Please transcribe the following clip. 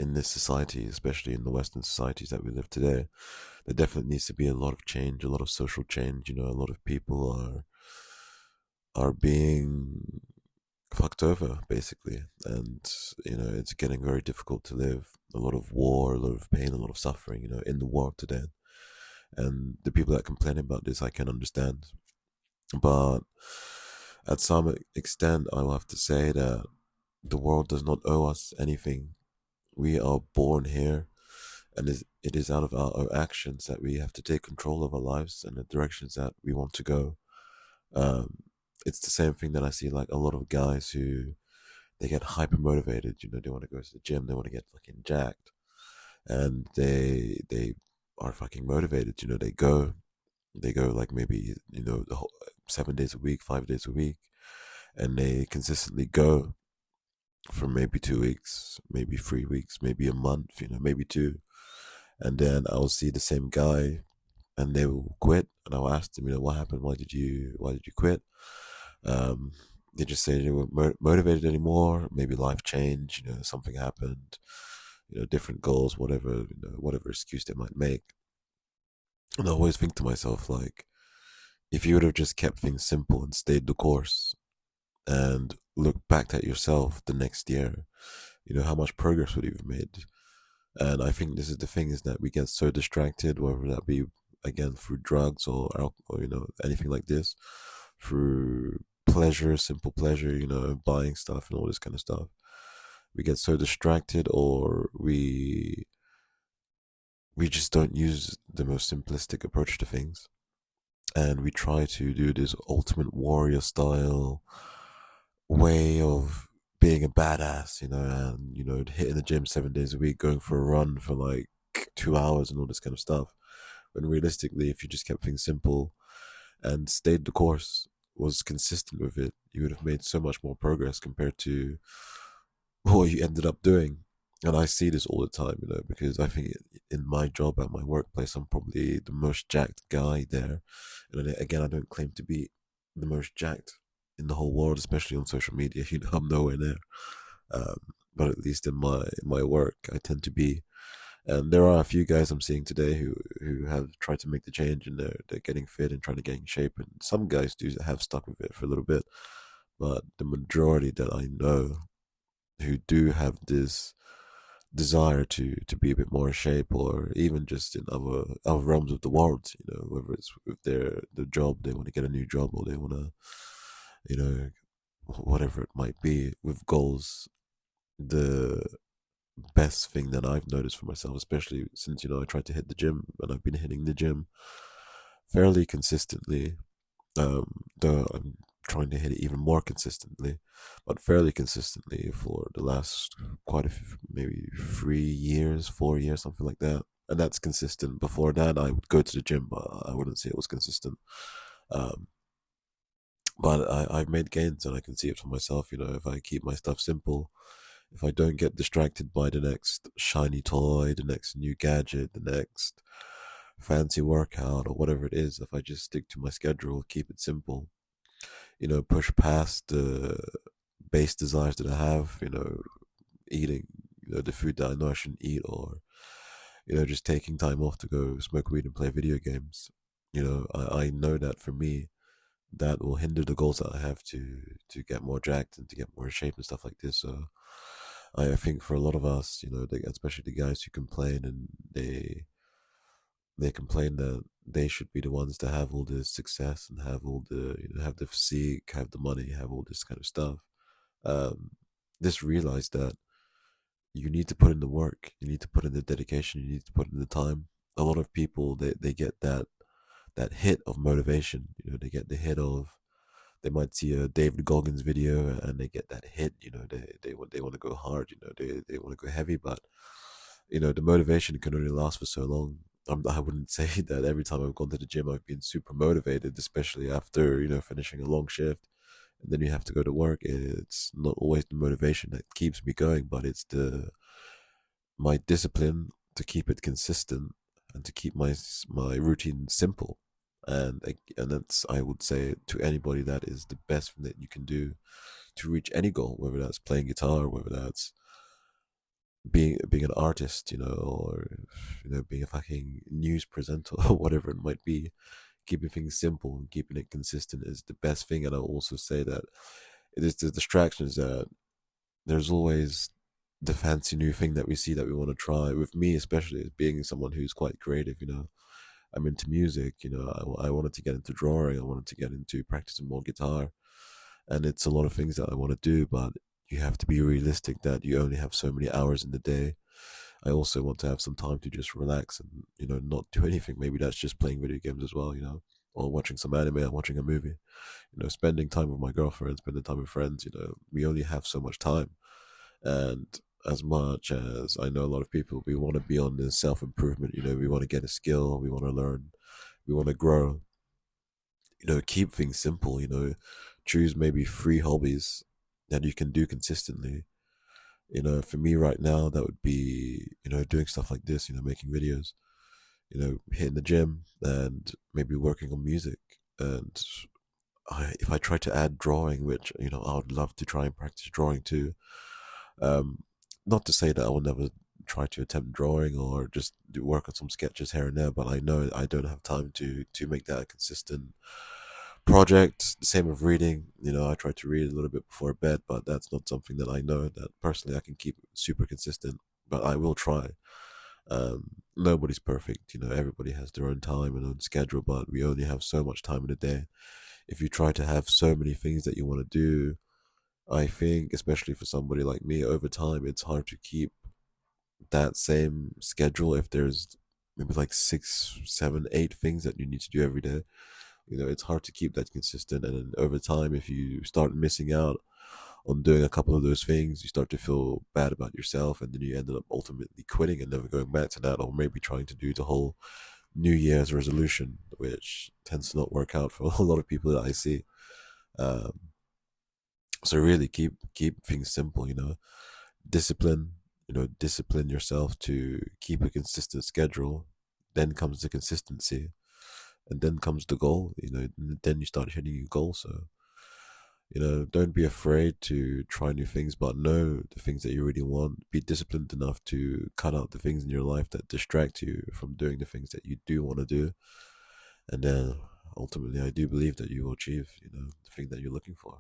in this society, especially in the Western societies that we live today, there definitely needs to be a lot of change, a lot of social change. A lot of people are being fucked over basically, and it's getting very difficult to live. A lot of war, a lot of pain, a lot of suffering, in the world today. And the people that complain about this, I can understand, but at some extent, I will have to say that the world does not owe us anything. We are born here, and it is out of our actions that we have to take control of our lives and the directions that we want to go. Um, it's the same thing that I see like a lot of guys who they get hyper motivated. They want to go to the gym, they want to get fucking jacked, and they are fucking motivated. They go like maybe the whole 7 days a week, 5 days a week, and they consistently go for maybe 2 weeks, maybe 3 weeks, maybe a month, maybe two. And then I'll see the same guy and they will quit. And I'll ask them, what happened? Why did you quit? Um, they just say they weren't motivated anymore. Maybe life changed, something happened, different goals, whatever, whatever excuse they might make. And I always think to myself, like, if you would have just kept things simple and stayed the course and looked back at yourself the next year, how much progress would you have made? And I think this is the thing, is that we get so distracted, whether that be again through drugs or alcohol, or anything like this, through pleasure, simple pleasure, buying stuff and all this kind of stuff. We get so distracted, or we just don't use the most simplistic approach to things, and we try to do this ultimate warrior style way of being a badass, and hitting the gym 7 days a week, going for a run for like 2 hours and all this kind of stuff. When realistically, if you just kept things simple and stayed the course, was consistent with it, you would have made so much more progress compared to what you ended up doing. And I see this all the time, because I think in my job at my workplace, I'm probably the most jacked guy there. And again, I don't claim to be the most jacked in the whole world, especially on social media. I'm nowhere near. Um, but at least in my work, I tend to be. And there are a few guys I'm seeing today who have tried to make the change, and they're getting fit and trying to get in shape. And some guys do have stuck with it for a little bit, but the majority that I know who do have this desire to be a bit more in shape, or even just in other realms of the world, whether it's with their job, they want to get a new job, or they want to, you know whatever it might be, with goals. The best thing that I've noticed for myself, especially since I tried to hit the gym, and I've been hitting the gym fairly consistently, though I'm trying to hit it even more consistently, but fairly consistently for the last quite a few, maybe 3 years, 4 years, something like that. And that's consistent. Before that, I would go to the gym, but I wouldn't say it was consistent. Um, but I've made gains, and I can see it for myself. If I keep my stuff simple, if I don't get distracted by the next shiny toy, the next new gadget, the next fancy workout, or whatever it is, if I just stick to my schedule, keep it simple, push past the base desires that I have, eating, the food that I know I shouldn't eat, or, just taking time off to go smoke weed and play video games. I know that for me, that will hinder the goals that I have to get more jacked and to get more in shape and stuff like this. So I think for a lot of us, especially the guys who complain, and they complain that they should be the ones to have all the success and have all the have the physique, have the money, have all this kind of stuff. Um, just realize that you need to put in the work, you need to put in the dedication, you need to put in the time. A lot of people, they get that hit of motivation. They get the hit of, they might see a David Goggins video and they get that hit. They want to go hard. They want to go heavy, but the motivation can only last for so long. I wouldn't say that every time I've gone to the gym I've been super motivated, especially after finishing a long shift, and then you have to go to work. It's not always the motivation that keeps me going, but it's the my discipline to keep it consistent and to keep my routine simple. And that's, I would say to anybody, that is the best thing that you can do to reach any goal, whether that's playing guitar, whether that's being an artist, or being a fucking news presenter or whatever it might be. Keeping things simple and keeping it consistent is the best thing. And I'll also say that it is the distractions that there's always the fancy new thing that we see that we want to try. With me, especially as being someone who's quite creative, I'm into music. I wanted to get into drawing. I wanted to get into practicing more guitar, and it's a lot of things that I want to do. But you have to be realistic that you only have so many hours in the day. I also want to have some time to just relax and not do anything. Maybe that's just playing video games as well, or watching some anime and watching a movie. Spending time with my girlfriend, spending time with friends. We only have so much time, and as much as I know a lot of people, we want to be on this self improvement. We want to get a skill, we want to learn, we want to grow. Keep things simple. Choose maybe 3 hobbies that you can do consistently. For me right now, that would be doing stuff like this. Making videos. Hitting the gym and maybe working on music. And if I try to add drawing, which I would love to try and practice drawing too. Um, Not to say that I will never try to attempt drawing or just do work on some sketches here and there, but I know I don't have time to make that a consistent project. The same with reading. I try to read a little bit before bed, but that's not something that I know that personally I can keep super consistent. But I will try. Nobody's perfect. Everybody has their own time and own schedule, but we only have so much time in a day. If you try to have so many things that you want to do, I think, especially for somebody like me, over time, it's hard to keep that same schedule if there's maybe like 6, 7, 8 things that you need to do every day. It's hard to keep that consistent. And then over time, if you start missing out on doing a couple of those things, you start to feel bad about yourself. And then you end up ultimately quitting and never going back to that, or maybe trying to do the whole New Year's resolution, which tends to not work out for a lot of people that I see. Um, so really keep things simple, discipline, discipline yourself to keep a consistent schedule. Then comes the consistency, and then comes the goal. And then you start hitting your goal. So don't be afraid to try new things, but know the things that you really want. Be disciplined enough to cut out the things in your life that distract you from doing the things that you do want to do, and then ultimately, I do believe that you will achieve, the thing that you're looking for.